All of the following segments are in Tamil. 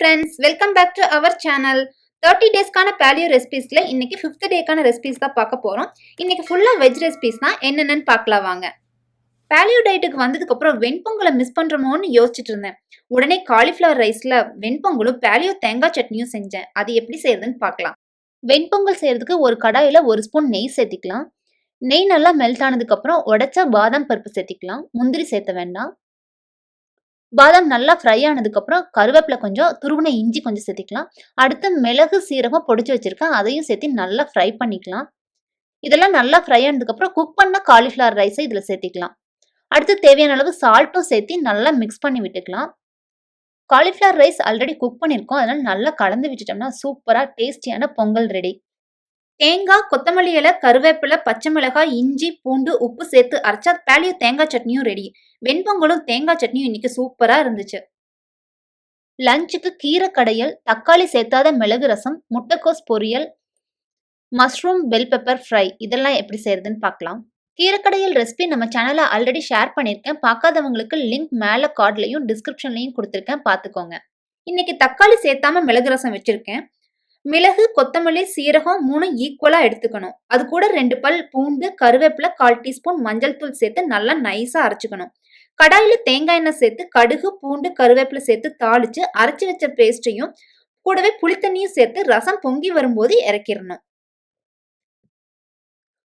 friends, welcome back to our channel. 30 டேஸ்க்கான paleo ரெசிபீஸ்ல இன்னைக்கு 5th டேக்கான ரெசிபீஸ் தான் பார்க்க போறோம். இன்னைக்கு ஃபுல்லா வெஜ் ரெசிபீஸ் தான் என்னென்னு பார்க்கலாம் வாங்க. paleo டயட்டுக்கு வந்ததுக்கு அப்புறம் வெண்பொங்கலை மிஸ் பண்றோமோன்னு யோசிச்சுட்டு இருந்தேன். உடனே காலிஃப்ளவர் ரைஸ்ல வெண்பொங்கலும் paleo தேங்காய் சட்னியும் செஞ்சேன். அது எப்படி செய்யறதுன்னு பார்க்கலாம். வெண்பொங்கல் செய்யறதுக்கு ஒரு கடாயில 1 ஸ்பூன் நெய் சேர்த்திக்கலாம். நெய் நல்லா மெல்ட் ஆனதுக்கு அப்புறம் உடைச்ச பாதாம் பருப்பு சேர்த்திக்கலாம். முந்திரி சேர்த்த வேண்டாம். பாதாம் நல்லா ஃப்ரை ஆனதுக்கப்புறம் கருவேப்பிலை கொஞ்சம், துருவின இஞ்சி கொஞ்சம் சேர்த்திக்கலாம். அடுத்து மிளகு சீரகம் பொடிச்சு வச்சிருக்கேன், அதையும் சேர்த்து நல்லா ஃப்ரை பண்ணிக்கலாம். இதெல்லாம் நல்லா ஃப்ரை ஆனதுக்கப்புறம் குக் பண்ண காலிஃப்ளவர் ரைஸை இதில் சேர்த்திக்கலாம். அடுத்து தேவையான அளவு சால்ட்டும் சேர்த்து நல்லா மிக்ஸ் பண்ணி விட்டுக்கலாம். காலிஃப்ளவர் ரைஸ் ஆல்ரெடி குக் பண்ணியிருக்கோம், அதனால நல்லா கலந்து விட்டுட்டோம்னா சூப்பராக டேஸ்டியான பொங்கல் ரெடி. தேங்காய், கொத்தமல்லி இலை, கருவேப்பிலை, பச்சை மிளகாய், இஞ்சி, பூண்டு, உப்பு சேர்த்து அரைச்சா paleo தேங்காய் சட்னியும் ரெடி. வெண்பொங்கலும் தேங்காய் சட்னியும் இன்னைக்கு சூப்பரா இருந்துச்சு. லஞ்சுக்கு கீரை கடையல், தக்காளி சேர்த்தாத மிளகு ரசம், முட்டைக்கோஸ் பொரியல், மஷ்ரூம் பெல் பெப்பர் ஃப்ரை இதெல்லாம் எப்படி செய்யறதுன்னு பார்க்கலாம். கீரைக்கடையல் ரெசிபி நம்ம சேனல்ல ஆல்ரெடி ஷேர் பண்ணியிருக்கேன். பார்க்காதவங்களுக்கு லிங்க் மேலே கார்ட்லையும் டிஸ்கிரிப்ஷன்லையும் கொடுத்துருக்கேன், பார்த்துக்கோங்க. இன்னைக்கு தக்காளி சேர்த்தாம மிளகு ரசம் வச்சிருக்கேன். மிளகு, கொத்தமல்லி, சீரகம் 3 ஈக்குவலா எடுத்துக்கணும். அது கூட 2 பல் பூண்டு, கருவேப்பிலை, 1/4 டீஸ்பூன் மஞ்சள் தூள் சேர்த்து நல்லா நைஸா அரைச்சுக்கணும். கடாயில தேங்காய் எண்ணெய் சேர்த்து கடுகு, பூண்டு, கருவேப்பிலை சேர்த்து தாளிச்சு அரைச்சு வச்ச பேஸ்டையும் கூடவே புளித்தண்ணியும் சேர்த்து ரசம் பொங்கி வரும்போது இறக்கிடணும்.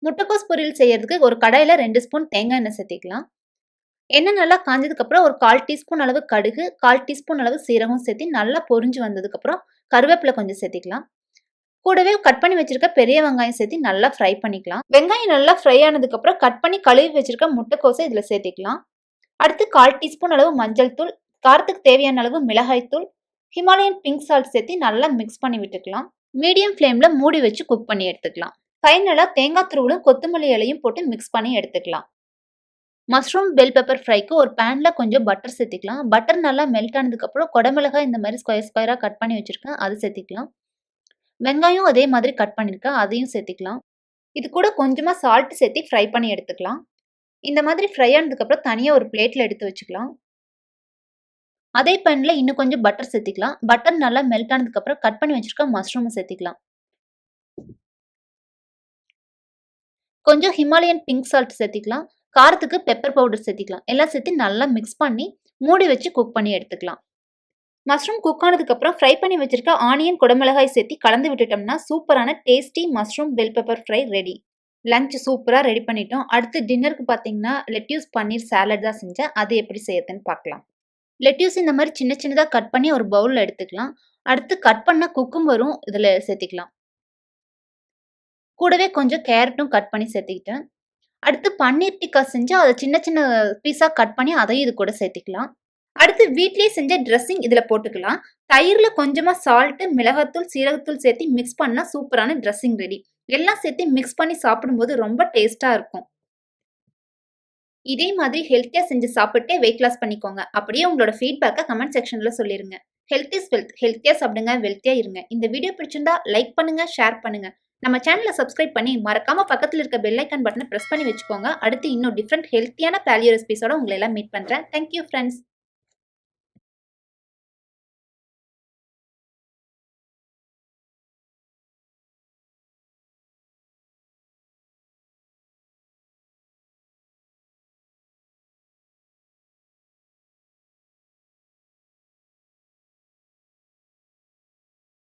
முட்டைக்கோஸ் பொரியல் செய்யறதுக்கு ஒரு கடாயில 2 ஸ்பூன் தேங்காய் எண்ணெய் சேர்த்திக்கலாம். எண்ணெய் நல்லா காஞ்சதுக்கு அப்புறம் ஒரு 1/4 டீஸ்பூன் அளவு கடுகு, 1/4 டீஸ்பூன் அளவு சீரகம் சேர்த்து நல்லா பொரிஞ்சு வந்ததுக்கு அப்புறம் கருவேப்பிலை கொஞ்சம் சேர்த்திக்கலாம். கூடவே கட் பண்ணி வச்சிருக்க பெரிய வெங்காயம் சேர்த்து நல்லா ஃப்ரை பண்ணிக்கலாம். வெங்காயம் நல்லா ஃப்ரை ஆனதுக்கு அப்புறம் கட் பண்ணி கழுவி வச்சிருக்க முட்டைக்கோஸை இதுல சேர்த்திக்கலாம். அடுத்து 1/4 டீஸ்பூன் அளவு மஞ்சள் தூள், காரத்துக்கு தேவையான அளவு மிளகாய் தூள், ஹிமாலயன் பிங்க் சால்ட் சேர்த்து நல்லா மிக்ஸ் பண்ணி விட்டுக்கலாம். மீடியம் ஃப்ளேம்ல மூடி வச்சு குக் பண்ணி எடுத்துக்கலாம். ஃபைனலா தேங்காய் துருவலும் கொத்தமல்லி இலையும் போட்டு மிக்ஸ் பண்ணி எடுத்துக்கலாம். மஷ்ரூம் பெல் பெப்பர் ஃப்ரைக்கு ஒரு பேன்ல கொஞ்சம் பட்டர் சேர்த்திக்கலாம். பட்டர் நல்லா மெல்ட் ஆனதுக்கு அப்புறம் குடமிளகாய் இந்த மாதிரி ஸ்கொயரா கட் பண்ணி வச்சிருக்கேன், அது சேர்த்திக்கலாம். வெங்காயம் அதே மாதிரி கட் பண்ணிருக்கேன், அதையும் சேர்த்திக்கலாம். இது கூட கொஞ்சமா சால்ட் சேர்த்து ஃப்ரை பண்ணி எடுத்துக்கலாம். இந்த மாதிரி ஃப்ரை ஆனதுக்கு அப்புறம் தனியா ஒரு பிளேட்ல எடுத்து வச்சுக்கலாம். அதே பேன்ல இன்னும் கொஞ்சம் பட்டர் சேர்த்திக்கலாம். பட்டர் நல்லா மெல்ட் ஆனதுக்கு அப்புறம் கட் பண்ணி வச்சிருக்க மஷ்ரூம் சேர்த்திக்கலாம். கொஞ்சம் ஹிமாலயன் பிங்க் சால்ட் சேர்த்திக்கலாம். காரத்துக்கு பெப்பர் பவுடர் சேர்த்திக்கலாம். எல்லாம் சேர்த்து நல்லா மிக்ஸ் பண்ணி மூடி வச்சு குக் பண்ணி எடுத்துக்கலாம். மஷ்ரூம் குக் ஆனதுக்கு அப்புறம் ஃப்ரை பண்ணி வச்சிருக்க ஆனியன், குடமிளகாய் சேர்த்து கலந்து விட்டுட்டோம்னா சூப்பரான tasty mushroom bell pepper fry ready. Lunch சூப்பரா ரெடி பண்ணிட்டோம். அடுத்து டின்னருக்கு பார்த்தீங்கன்னா லெட்யூஸ் பன்னீர் சாலட் தான் செஞ்சேன். அது எப்படி செய்யறதுன்னு பார்க்கலாம். லெட்யூஸ் இந்த மாதிரி சின்ன சின்னதாக கட் பண்ணி ஒரு பவுலில் எடுத்துக்கலாம். அடுத்து கட் பண்ண குக்கும்பரும் இதில் சேர்த்திக்கலாம். கூடவே கொஞ்சம் கேரட்டும் கட் பண்ணி சேர்த்துக்கிட்டேன். அடுத்து பன்னீர் டிக்கா செஞ்சு அதை சின்ன சின்ன பீஸா கட் பண்ணி அதையும் இது கூட சேர்த்துக்கலாம். அடுத்து வீட்லயே செஞ்ச ட்ரெஸ்ஸிங் இதுல போட்டுக்கலாம். தயிர்ல கொஞ்சமா சால்ட், மிளகாத்தூள், சீரகத்தூள் சேர்த்து மிக்ஸ் பண்ணா சூப்பரான ட்ரெஸ்ஸிங் ரெடி. எல்லாம் சேர்த்து மிக்ஸ் பண்ணி சாப்பிடும்போது ரொம்ப டேஸ்டா இருக்கும். இதே மாதிரி ஹெல்த்தியா செஞ்சு சாப்பிட்டே வெயிட் லாஸ் பண்ணிக்கோங்க. அப்படியே உங்களோட ஃபீட்பேக்கை கமெண்ட் செக்ஷன்ல சொல்லிருங்க. Health is wealth. ஹெல்த்தியா சாப்பிடுங்க, வெல்த்தியா இருங்க. இந்த வீடியோ பிடிச்சிருந்தா லைக் பண்ணுங்க, ஷேர் பண்ணுங்க. நம்ம சேனலை சப்ஸ்கிரைப் பண்ணி மறக்காம பக்கத்தில் இருக்க பெல் ஐக்கான் பட்டனை பிரஸ் பண்ணி வச்சுக்கோங்க. அடுத்து இன்னும் டிஃப்ரெண்ட் ஹெல்த்தியான paleo ரெசிபீஸோட உங்களை எல்லாம் மீட் பண்றேன். Thank you friends.